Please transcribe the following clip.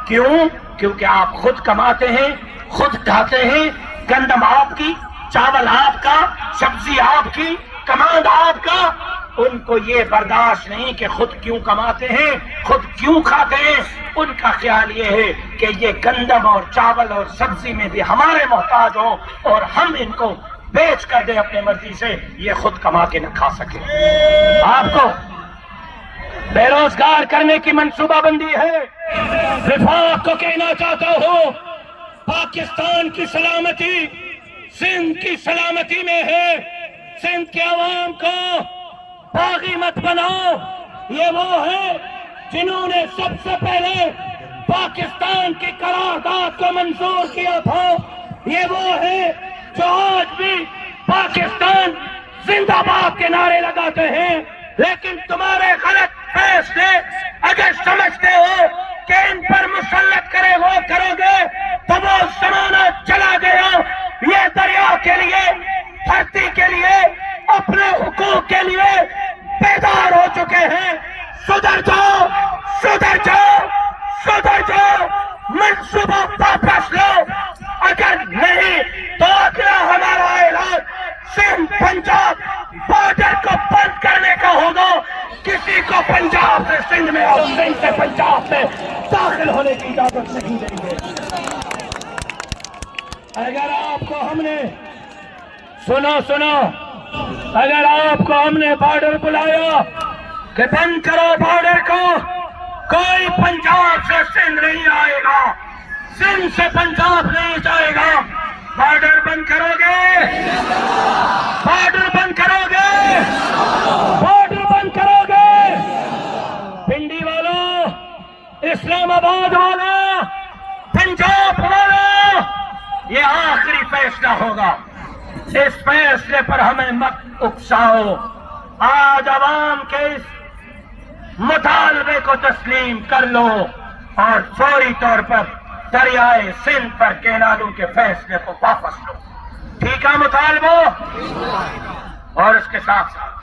کیوں؟ کیونکہ آپ خود کماتے ہیں، خود کھاتے ہیں، گندم آپ کی، چاول آپ کا، سبزی آپ کی، کماند آپ کا۔ ان کو یہ برداشت نہیں کہ خود کیوں کماتے ہیں، خود کیوں کھاتے ہیں۔ ان کا خیال یہ ہے کہ یہ گندم اور چاول اور سبزی میں بھی ہمارے محتاج ہوں اور ہم ان کو بیچ کر دیں اپنے مرضی سے، یہ خود کما کے نہ کھا سکے۔ آپ کو بے روزگار کرنے کی منصوبہ بندی ہے۔ وفاق کو کہنا چاہتا ہوں، پاکستان کی سلامتی سندھ کی سلامتی میں ہے۔ سندھ کے عوام کو باغی مت بناؤ۔ یہ وہ ہے جنہوں نے سب سے پہلے پاکستان کی قرارداد کو منظور کیا تھا۔ یہ وہ ہے جو آج بھی پاکستان زندہ باد کے نعرے لگاتے ہیں، لیکن تمہارے غلط فیصلے اگر سمجھتے ہو کہ ان پر مسلط کرے وہ کرو گے تو وہ زمانہ چلا گیا۔ یہ دریا کے لیے، دھرتی کے لیے، اپنے حقوق کے لیے بیدار ہو چکے ہیں۔ سدھر جاؤ، سدھر جاؤ، سدھر جاؤ، منصوبہ واپس لو۔ اگر نہیں تو اگلا ہمارا اعلان سندھ پنجاب بارڈر کو بند کرنے کا ہوگا۔ کسی کو پنجاب سے سندھ میں اور سندھ سے پنجاب میں داخل ہونے کی اجازت نہیں دیں گے۔ اگر آپ کو ہم نے سنو اگر آپ کو ہم نے بارڈر بلایا کہ بند کرو بارڈر کو، کوئی پنجاب سے سندھ نہیں آئے گا، سندھ سے پنجاب نہیں جائے گا۔ بارڈر بند کرو گے؟ بارڈر بند کرو گے؟ بارڈر بند کرو گے؟ پنڈی والوں، اسلام آباد والوں، پنجاب والوں، یہ آخری فیصلہ ہوگا۔ اس فیصلے پر ہمیں مت اکساؤ۔ آج عوام کے اس مطالبے کو تسلیم کر لو اور فوری طور پر دریائے سندھ پر کینالوں کے فیصلے کو واپس لو۔ ٹھیک ہے مطالبہ؟ اور اس کے ساتھ ساتھ